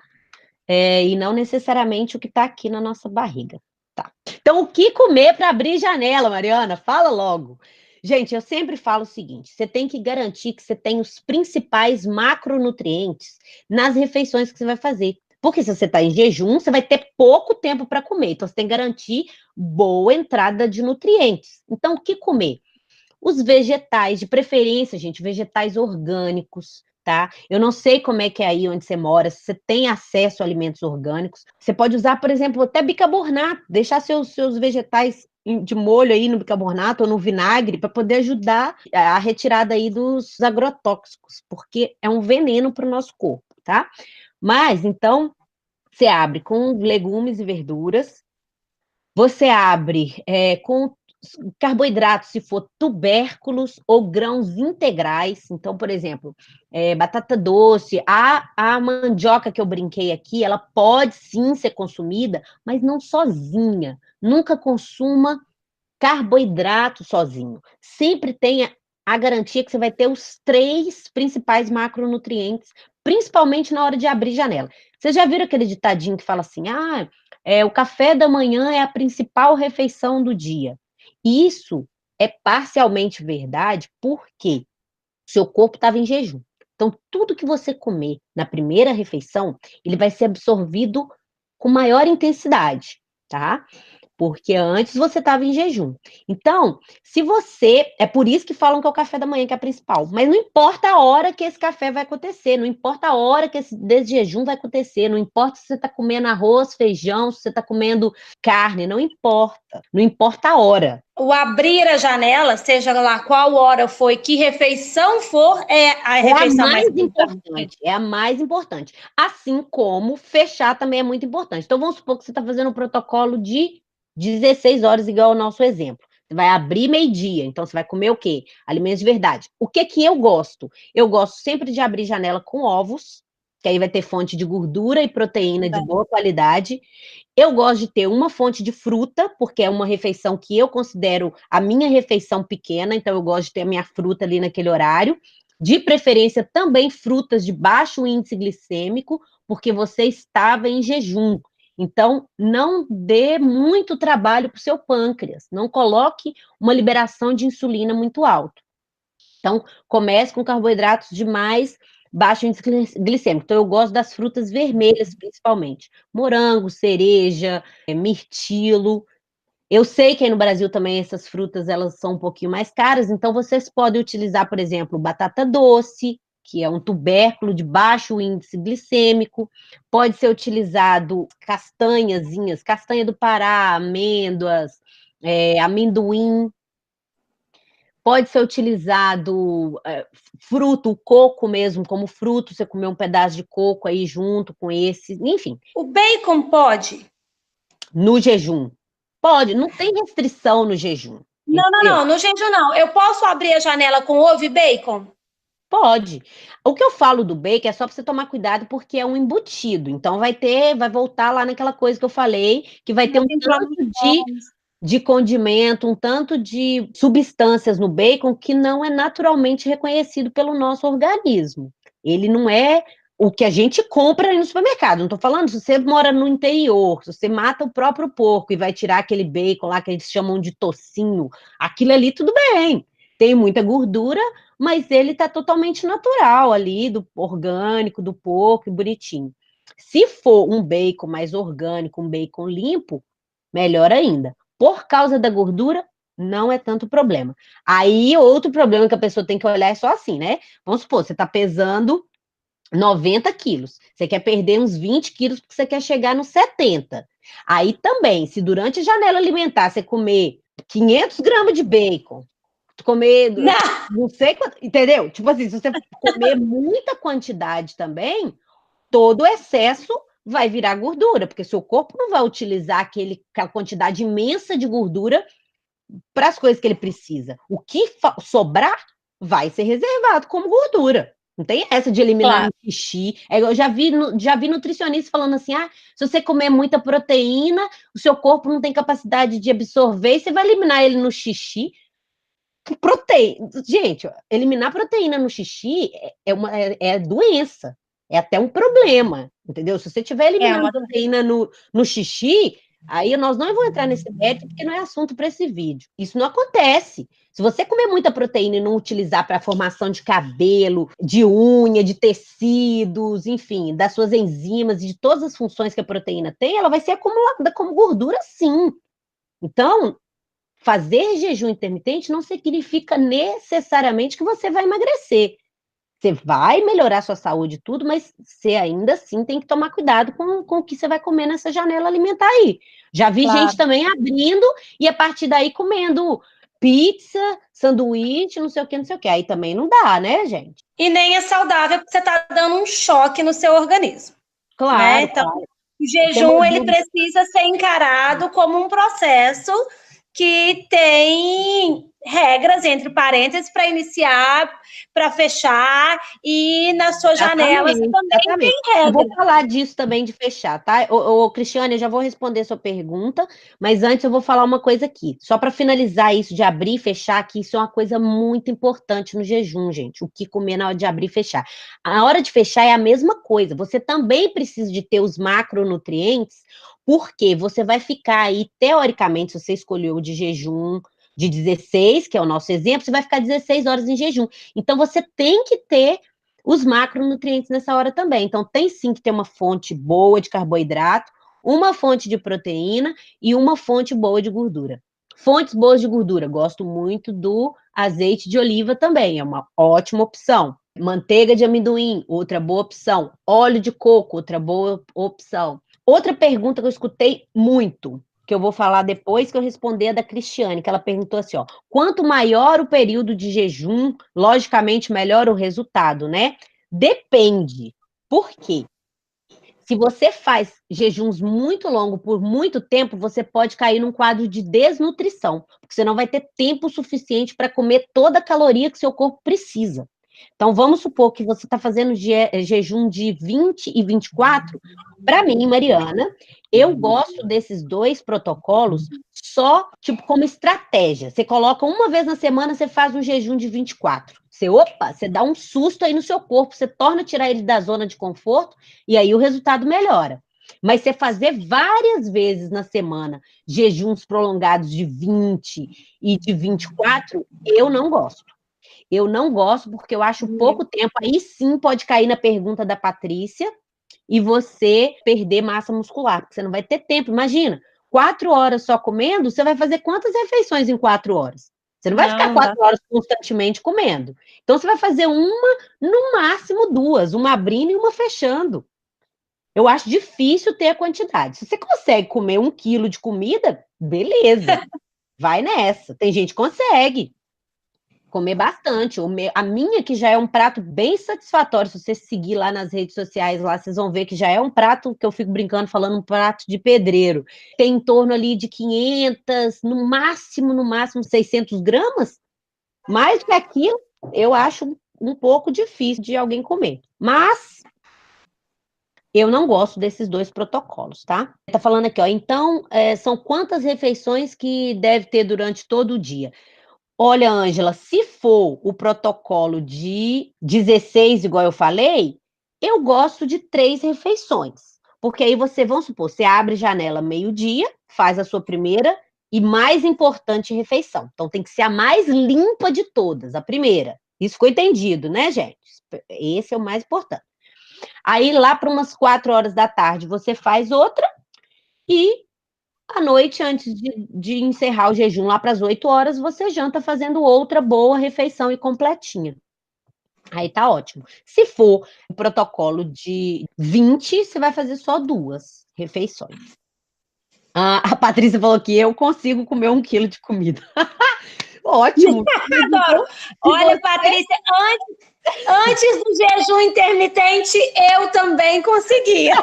e não necessariamente o que está aqui na nossa barriga. Tá. Então, o que comer para abrir janela, Mariana? Fala logo. Gente, eu sempre falo o seguinte, você tem que garantir que você tem os principais macronutrientes nas refeições que você vai fazer. Porque se você está em jejum, você vai ter pouco tempo para comer. Então, você tem que garantir boa entrada de nutrientes. Então, o que comer? Os vegetais, de preferência, gente, vegetais orgânicos, tá? Eu não sei como é que é aí onde você mora, se você tem acesso a alimentos orgânicos. Você pode usar, por exemplo, até bicarbonato, deixar seus vegetais de molho aí no bicarbonato ou no vinagre para poder ajudar a retirada aí dos agrotóxicos, porque é um veneno para o nosso corpo, tá? Mas, então, você abre com legumes e verduras, você abre com carboidratos, se for tubérculos ou grãos integrais. Então, por exemplo, batata doce, a mandioca que eu brinquei aqui, ela pode sim ser consumida, mas não sozinha. Nunca consuma carboidrato sozinho. Sempre tenha a garantia que você vai ter os 3 principais macronutrientes, principalmente na hora de abrir janela. Vocês já viram aquele ditadinho que fala assim: o café da manhã é a principal refeição do dia. Isso é parcialmente verdade, porque seu corpo estava em jejum. Então, tudo que você comer na primeira refeição, ele vai ser absorvido com maior intensidade, tá? Porque antes você estava em jejum. Então, se você. É por isso que falam que é o café da manhã que é a principal. Mas não importa a hora que esse café vai acontecer, não importa a hora que esse desjejum vai acontecer, não importa se você está comendo arroz, feijão, se você está comendo carne, não importa. Não importa a hora. O abrir a janela, seja lá qual hora foi, que refeição for, é a refeição mais importante. É a mais importante. Assim como fechar também é muito importante. Então, vamos supor que você está fazendo um protocolo de 16 horas, igual ao nosso exemplo. Você vai abrir meio-dia, então você vai comer o quê? Alimentos de verdade. O que que eu gosto? Eu gosto sempre de abrir janela com ovos, que aí vai ter fonte de gordura e proteína de boa qualidade. Eu gosto de ter uma fonte de fruta, porque é uma refeição que eu considero a minha refeição pequena, então eu gosto de ter a minha fruta ali naquele horário. De preferência, também frutas de baixo índice glicêmico, porque você estava em jejum. Então, não dê muito trabalho para o seu pâncreas, não coloque uma liberação de insulina muito alta. Então, comece com carboidratos de mais baixo índice glicêmico. Então, eu gosto das frutas vermelhas, principalmente. Morango, cereja, mirtilo. Eu sei que aí no Brasil também essas frutas, elas são um pouquinho mais caras, então vocês podem utilizar, por exemplo, batata doce, que é um tubérculo de baixo índice glicêmico. Pode ser utilizado castanhazinhas, castanha do Pará, amêndoas, amendoim. Pode ser utilizado fruto, o coco mesmo, como fruto, você comer um pedaço de coco aí junto com esse, enfim. O bacon pode? No jejum. Pode, não tem restrição no jejum. Não, no jejum não. Eu posso abrir a janela com ovo e bacon? Pode. O que eu falo do bacon é só para você tomar cuidado, porque é um embutido. Então vai voltar lá naquela coisa que eu falei, que vai ter um tanto de condimento, um tanto de substâncias no bacon que não é naturalmente reconhecido pelo nosso organismo. Ele não é o que a gente compra aí no supermercado. Não estou falando, se você mora no interior, se você mata o próprio porco e vai tirar aquele bacon lá que eles chamam de tocinho, aquilo ali tudo bem. Tem muita gordura, mas ele está totalmente natural ali, do orgânico, do porco, bonitinho. Se for um bacon mais orgânico, um bacon limpo, melhor ainda. Por causa da gordura, não é tanto problema. Aí, outro problema que a pessoa tem que olhar é só assim, né? Vamos supor, você está pesando 90 quilos. Você quer perder uns 20 quilos porque você quer chegar nos 70. Aí também, se durante a janela alimentar você comer 500 gramas de bacon, comer, não sei quanto, entendeu? Tipo assim, se você comer muita quantidade também, todo excesso vai virar gordura, porque seu corpo não vai utilizar aquela quantidade imensa de gordura para as coisas que ele precisa. O que sobrar vai ser reservado como gordura. Não tem essa de eliminar no xixi. Eu já vi nutricionistas falando assim: se você comer muita proteína, o seu corpo não tem capacidade de absorver e você vai eliminar ele no xixi. Proteína. Gente, eliminar proteína no xixi é doença. É até um problema, entendeu? Se você tiver eliminando proteína no xixi, aí nós não vamos entrar nesse mérito, porque não é assunto para esse vídeo. Isso não acontece. Se você comer muita proteína e não utilizar para a formação de cabelo, de unha, de tecidos, enfim, das suas enzimas e de todas as funções que a proteína tem, ela vai ser acumulada como gordura, sim. Então, fazer jejum intermitente não significa necessariamente que você vai emagrecer. Você vai melhorar sua saúde e tudo, mas você ainda assim tem que tomar cuidado com o que você vai comer nessa janela alimentar aí. Já vi gente Claro. também abrindo e a partir daí comendo pizza, sanduíche, não sei o que, não sei o que. Aí também não dá, né, gente? E nem é saudável porque você está dando um choque no seu organismo, né? Claro, Então, claro. o Tem uma jejum ele dúvida. precisa ser encarado como um processo que tem regras entre parênteses para iniciar, para fechar, e nas suas janelas Exatamente, também exatamente. tem Eu vou regras. falar disso também de fechar, tá? Cristiane, eu já vou responder sua pergunta, mas antes eu vou falar uma coisa aqui. Só para finalizar isso de abrir e fechar, que isso é uma coisa muito importante no jejum, gente. O que comer na hora de abrir e fechar. A hora de fechar é a mesma coisa. Você também precisa de ter os macronutrientes, porque você vai ficar aí, teoricamente, se você escolheu o de jejum de 16, que é o nosso exemplo, você vai ficar 16 horas em jejum. Então, você tem que ter os macronutrientes nessa hora também. Então, tem sim que ter uma fonte boa de carboidrato, uma fonte de proteína e uma fonte boa de gordura. Fontes boas de gordura, gosto muito do azeite de oliva também, é uma ótima opção. Manteiga de amendoim, outra boa opção. Óleo de coco, outra boa opção. Outra pergunta que eu escutei muito, que eu vou falar depois que eu responder a da Cristiane, que ela perguntou assim, ó, quanto maior o período de jejum, logicamente melhor o resultado, né? Depende. Por quê? Se você faz jejuns muito longos por muito tempo, você pode cair num quadro de desnutrição, porque você não vai ter tempo suficiente para comer toda a caloria que seu corpo precisa. Então, vamos supor que você está fazendo jejum de 20 e 24. Para mim, Mariana, eu gosto desses dois protocolos só, tipo, como estratégia. Você coloca uma vez na semana, você faz um jejum de 24. Você dá um susto aí no seu corpo, você torna tirar ele da zona de conforto e aí o resultado melhora. Mas você fazer várias vezes na semana jejuns prolongados de 20 e de 24, eu não gosto. Eu não gosto porque eu acho pouco tempo. Aí sim pode cair na pergunta da Patrícia e você perder massa muscular, porque você não vai ter tempo. Imagina, 4 horas só comendo, você vai fazer quantas refeições em 4 horas? Você não vai ficar Não dá. 4 horas constantemente comendo. Então você vai fazer uma, no máximo duas, uma abrindo e uma fechando. Eu acho difícil ter a quantidade. Se você consegue comer 1 quilo de comida, beleza, vai nessa. Tem gente que consegue comer bastante. A minha, que já é um prato bem satisfatório, se você seguir lá nas redes sociais, lá vocês vão ver que já é um prato que eu fico brincando, falando um prato de pedreiro. Tem em torno ali de 500, no máximo 600 gramas. Mais do que aquilo, eu acho um pouco difícil de alguém comer. Mas eu não gosto desses dois protocolos, tá? Tá falando aqui, ó. Então, são quantas refeições que deve ter durante todo o dia? Olha, Ângela, se for o protocolo de 16, igual eu falei, eu gosto de 3 refeições. Porque aí você, vamos supor, você abre janela meio-dia, faz a sua primeira e mais importante refeição. Então tem que ser a mais limpa de todas, a primeira. Isso ficou entendido, né, gente? Esse é o mais importante. Aí lá para umas 4 horas da tarde você faz outra e à noite, antes de encerrar o jejum, lá para as 8 horas, você janta fazendo outra boa refeição e completinha. Aí tá ótimo. Se for o protocolo de 20, você vai fazer só 2 refeições. A Patrícia falou que eu consigo comer 1 quilo de comida. Ótimo. Adoro. Olha, Patrícia, antes do jejum intermitente, eu também conseguia.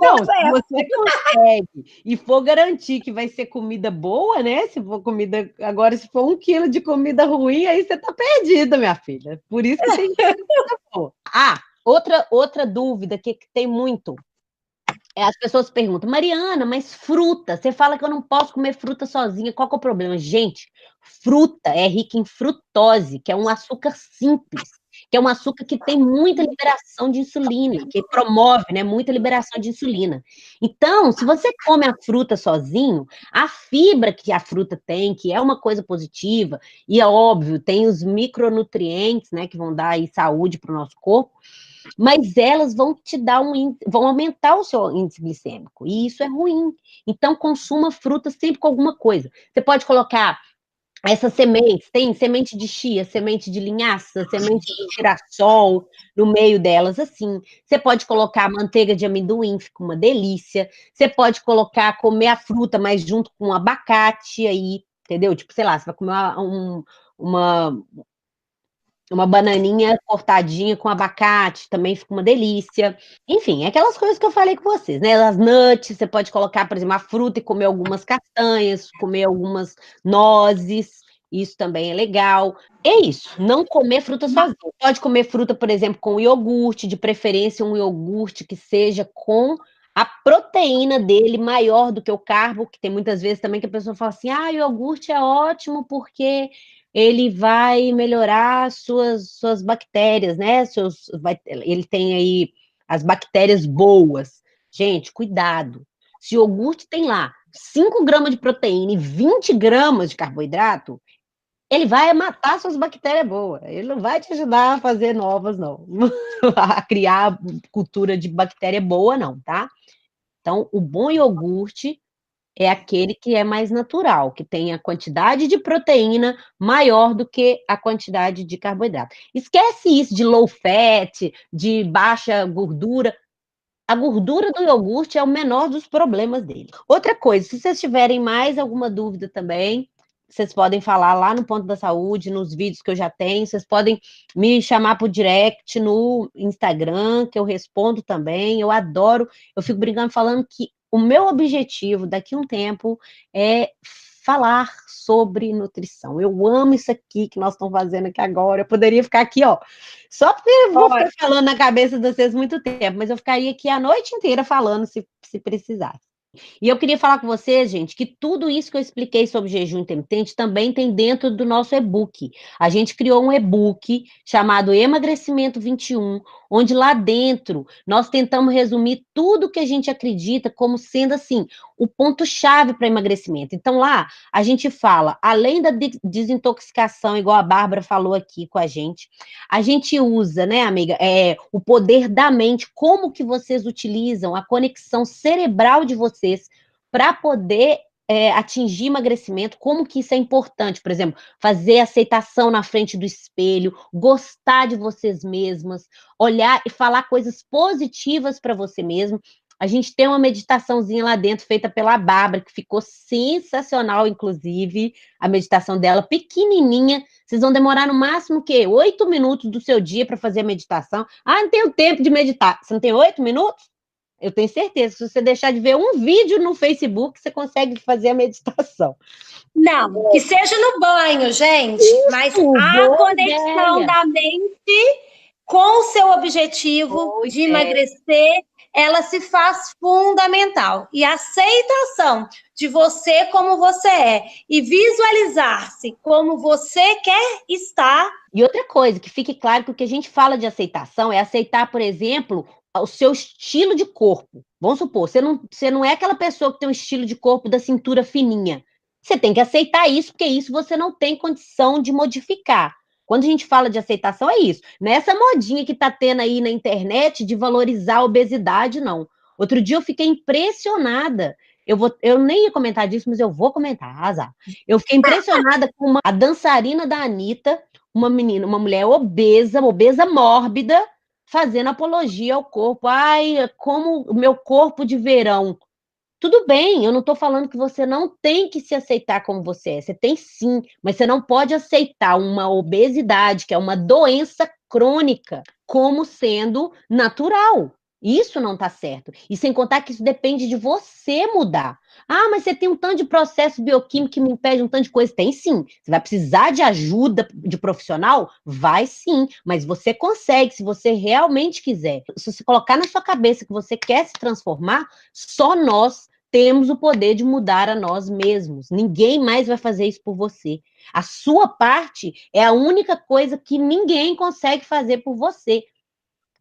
Não, se você consegue e for garantir que vai ser comida boa, né? Se for comida. Agora, se for 1 quilo de comida ruim, aí você tá perdida, minha filha. Por isso que tem que boa. Outra dúvida que tem muito. As pessoas perguntam, Mariana, mas fruta? Você fala que eu não posso comer fruta sozinha. Qual que é o problema? Gente, fruta é rica em frutose, que é um açúcar simples. que é um açúcar que tem muita liberação de insulina, que promove, né, muita liberação de insulina. Então, se você come a fruta sozinho, a fibra que a fruta tem, que é uma coisa positiva, e é óbvio, tem os micronutrientes, né, que vão dar aí saúde para o nosso corpo, mas elas vão te dar vão aumentar o seu índice glicêmico, e isso é ruim. Então, consuma fruta sempre com alguma coisa. Você pode colocar essas sementes, tem semente de chia, semente de linhaça, semente de girassol no meio delas, assim. Você pode colocar manteiga de amendoim, fica uma delícia. Você pode colocar, comer a fruta, mas junto com abacate aí, entendeu? Tipo, sei lá, você vai comer uma, uma bananinha cortadinha com abacate, também fica uma delícia. Enfim, é aquelas coisas que eu falei com vocês, né? As nuts, você pode colocar, por exemplo, a fruta e comer algumas castanhas, comer algumas nozes, isso também é legal. É isso, não comer fruta sozinho. Pode comer fruta, por exemplo, com iogurte, de preferência um iogurte que seja com a proteína dele maior do que o carbo, que tem muitas vezes também que a pessoa fala assim, o iogurte é ótimo porque ele vai melhorar suas bactérias, né? Ele tem aí as bactérias boas. Gente, cuidado. Se o iogurte tem lá 5 gramas de proteína e 20 gramas de carboidrato, ele vai matar suas bactérias boas. Ele não vai te ajudar a fazer novas, não. A criar cultura de bactéria boa, não, tá? Então, o bom iogurte é aquele que é mais natural, que tem a quantidade de proteína maior do que a quantidade de carboidrato. Esquece isso de low fat, de baixa gordura. A gordura do iogurte é o menor dos problemas dele. Outra coisa, se vocês tiverem mais alguma dúvida também, vocês podem falar lá no Ponto da Saúde, nos vídeos que eu já tenho, vocês podem me chamar por direct no Instagram, que eu respondo também. Eu adoro, eu fico brincando falando que o meu objetivo daqui a um tempo é falar sobre nutrição. Eu amo isso aqui que nós estamos fazendo aqui agora. Eu poderia ficar aqui, ó, só porque eu vou ficar falando na cabeça de vocês muito tempo, mas eu ficaria aqui a noite inteira falando se precisasse. E eu queria falar com vocês, gente, que tudo isso que eu expliquei sobre jejum intermitente também tem dentro do nosso e-book. A gente criou um e-book chamado Emagrecimento 21, onde lá dentro nós tentamos resumir tudo que a gente acredita como sendo, assim, o ponto-chave para emagrecimento. Então, lá a gente fala, além da desintoxicação, igual a Bárbara falou aqui com a gente usa, né, amiga, o poder da mente, como que vocês utilizam a conexão cerebral de vocês para poder atingir emagrecimento, como que isso é importante, por exemplo, fazer aceitação na frente do espelho, gostar de vocês mesmas, olhar e falar coisas positivas para você mesmo. A gente tem uma meditaçãozinha lá dentro, feita pela Bárbara, que ficou sensacional, inclusive, a meditação dela, pequenininha. Vocês vão demorar no máximo, o quê? 8 minutos do seu dia para fazer a meditação. Não tenho tempo de meditar. Você não tem 8 minutos? Eu tenho certeza, se você deixar de ver um vídeo no Facebook, você consegue fazer a meditação. Não, que seja no banho, gente, mas a conexão da mente com o seu objetivo de emagrecer, ela se faz fundamental. E a aceitação de você como você é e visualizar-se como você quer estar. E outra coisa, que fique claro que o que a gente fala de aceitação é aceitar, por exemplo, o seu estilo de corpo. Vamos supor, você não é aquela pessoa que tem um estilo de corpo da cintura fininha. Você tem que aceitar isso, porque isso você não tem condição de modificar. Quando a gente fala de aceitação, é isso. Não é essa modinha que tá tendo aí na internet de valorizar a obesidade, não. Outro dia eu fiquei impressionada. Eu nem ia comentar disso, mas eu vou comentar, azar. Eu fiquei impressionada com a dançarina da Anitta, uma menina, uma mulher obesa mórbida, fazendo apologia ao corpo. Ai, como o meu corpo de verão. Tudo bem, eu não estou falando que você não tem que se aceitar como você é. Você tem sim, mas você não pode aceitar uma obesidade, que é uma doença crônica, como sendo natural. Isso não está certo. E sem contar que isso depende de você mudar. Mas você tem um tanto de processo bioquímico que me impede um tanto de coisa. Tem sim. Você vai precisar de ajuda de profissional? Vai sim. Mas você consegue, se você realmente quiser. Se você colocar na sua cabeça que você quer se transformar, só nós temos o poder de mudar a nós mesmos. Ninguém mais vai fazer isso por você. A sua parte é a única coisa que ninguém consegue fazer por você.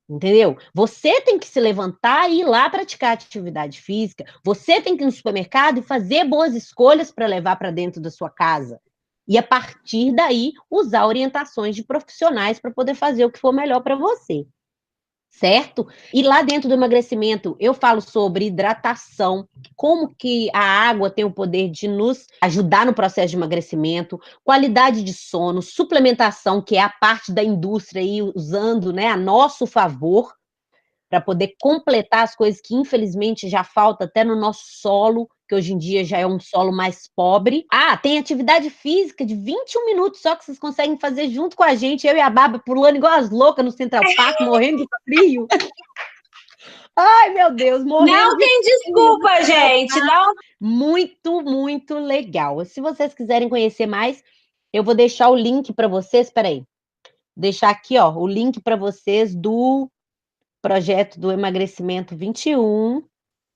Entendeu? Você tem que se levantar e ir lá praticar atividade física. Você tem que ir no supermercado e fazer boas escolhas para levar para dentro da sua casa. E a partir daí, usar orientações de profissionais para poder fazer o que for melhor para você. Certo? E lá dentro do emagrecimento, eu falo sobre hidratação, como que a água tem o poder de nos ajudar no processo de emagrecimento, qualidade de sono, suplementação, que é a parte da indústria aí usando, né, a nosso favor, para poder completar as coisas que infelizmente já falta até no nosso solo, que hoje em dia já é um solo mais pobre. Ah, tem atividade física de 21 minutos só que vocês conseguem fazer junto com a gente, eu e a Baba pulando igual as loucas no Central Park, morrendo de frio. Ai, meu Deus, morrendo Não tem desculpa, gente. Não. Muito, muito legal. Se vocês quiserem conhecer mais, eu vou deixar o link para vocês. Espera aí. Deixar aqui, ó, o link para vocês do projeto do Emagrecimento 21.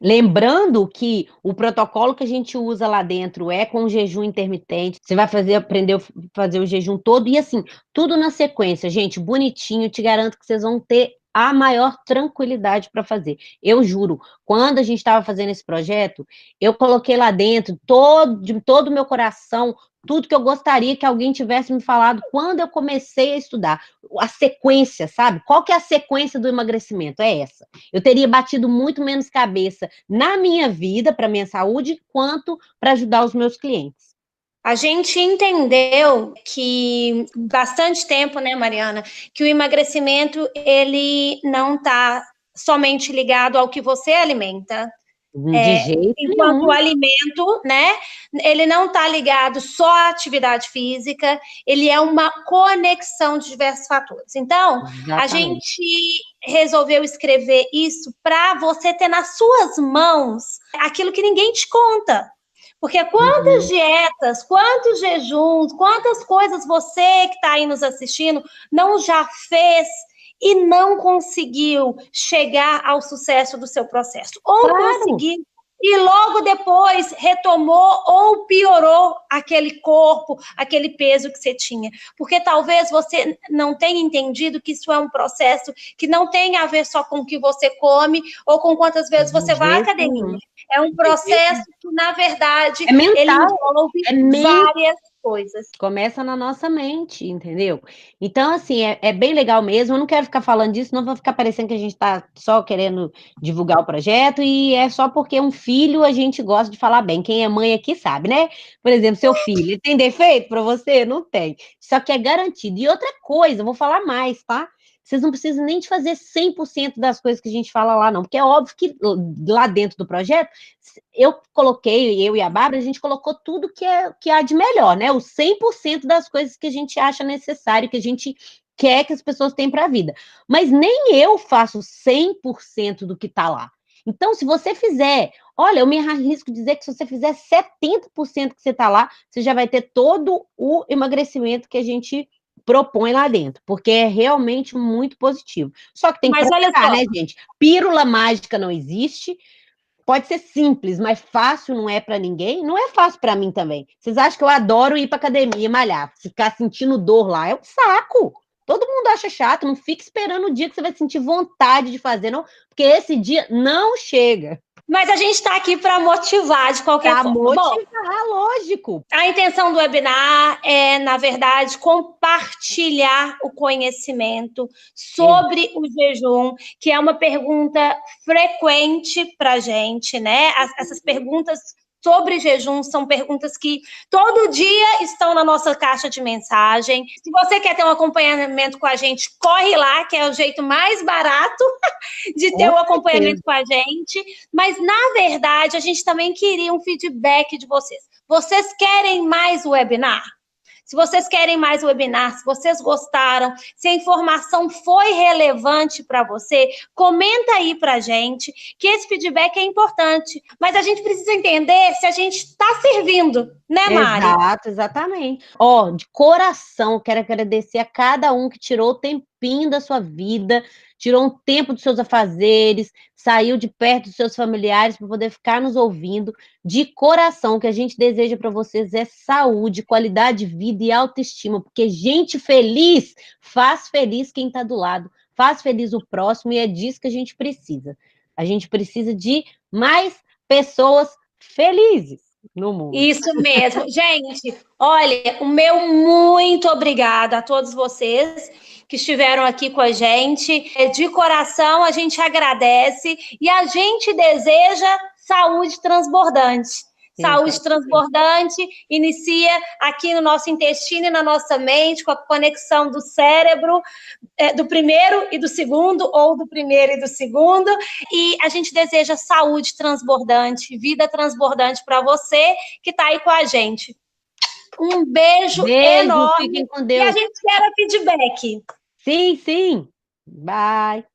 Lembrando que o protocolo que a gente usa lá dentro é com jejum intermitente. Você vai aprender a fazer o jejum todo e assim, tudo na sequência, gente, bonitinho. Te garanto que vocês vão ter a maior tranquilidade para fazer. Eu juro, quando a gente estava fazendo esse projeto, eu coloquei lá dentro de todo o meu coração tudo que eu gostaria que alguém tivesse me falado quando eu comecei a estudar. A sequência, sabe? Qual que é a sequência do emagrecimento? É essa. Eu teria batido muito menos cabeça na minha vida, para minha saúde, quanto para ajudar os meus clientes. A gente entendeu que bastante tempo, né, Mariana, que o emagrecimento ele não está somente ligado ao que você alimenta. De jeito Enquanto nenhum. o alimento, né, ele não está ligado só à atividade física, ele é uma conexão de diversos fatores. Então, Exatamente. A gente resolveu escrever isso para você ter nas suas mãos aquilo que ninguém te conta. Porque quantas dietas, quantos jejuns, quantas coisas você que está aí nos assistindo não já fez e não conseguiu chegar ao sucesso do seu processo. Ou conseguiu e logo depois retomou ou piorou aquele corpo, aquele peso que você tinha. Porque talvez você não tenha entendido que isso é um processo que não tem a ver só com o que você come ou com quantas vezes você vai à academia. É um processo que, na verdade, ele envolve várias coisas. Começa na nossa mente, entendeu? Então, assim, é bem legal mesmo. Eu não quero ficar falando disso, não vai ficar parecendo que a gente está só querendo divulgar o projeto e é só porque um filho a gente gosta de falar bem. Quem é mãe aqui sabe, né? Por exemplo, seu filho, ele tem defeito para você? Não tem. Só que é garantido. E outra coisa, eu vou falar mais, tá? Vocês não precisam nem de fazer 100% das coisas que a gente fala lá, não. Porque é óbvio que lá dentro do projeto, eu e a Bárbara, a gente colocou tudo que há de melhor, né? Os 100% das coisas que a gente acha necessário, que a gente quer que as pessoas tenham para a vida. Mas nem eu faço 100% do que está lá. Então, se você fizer, olha, eu me arrisco dizer que se você fizer 70% que você está lá, você já vai ter todo o emagrecimento que a gente propõe lá dentro, porque é realmente muito positivo. Só que tem que praticar, né, gente? Pílula mágica não existe. Pode ser simples, mas fácil não é para ninguém. Não é fácil para mim também. Vocês acham que eu adoro ir para academia e malhar? Ficar sentindo dor lá é um saco. Todo mundo acha chato. Não fique esperando o dia que você vai sentir vontade de fazer, não, porque esse dia não chega. Mas a gente está aqui para motivar de qualquer forma. Motivar, lógico. A intenção do webinar é, na verdade, compartilhar o conhecimento sobre o jejum, que é uma pergunta frequente para a gente, né? Essas perguntas sobre jejum são perguntas que todo dia estão na nossa caixa de mensagem. Se você quer ter um acompanhamento com a gente, corre lá, que é o jeito mais barato de ter um acompanhamento com a gente. Mas, na verdade, a gente também queria um feedback de vocês. Vocês querem mais webinar? Se vocês querem mais webinar, se vocês gostaram, se a informação foi relevante para você, comenta aí para a gente, que esse feedback é importante. Mas a gente precisa entender se a gente está servindo, né, Mari? Exato, exatamente. Ó, de coração, quero agradecer a cada um que tirou o tempo tempinho da sua vida, tirou um tempo dos seus afazeres, saiu de perto dos seus familiares para poder ficar nos ouvindo. De coração, o que a gente deseja para vocês é saúde, qualidade de vida e autoestima, porque gente feliz faz feliz quem está do lado, faz feliz o próximo, e é disso que a gente precisa. A gente precisa de mais pessoas felizes no mundo. Isso mesmo. Gente, olha, o meu muito obrigada a todos vocês que estiveram aqui com a gente. De coração, a gente agradece e a gente deseja saúde transbordante. Saúde transbordante inicia aqui no nosso intestino e na nossa mente, com a conexão do cérebro, do primeiro e do segundo, ou do primeiro e do segundo, e a gente deseja saúde transbordante, vida transbordante para você que está aí com a gente. Um beijo enorme. Fiquem com Deus. E a gente quer feedback. Sim, sim. Bye.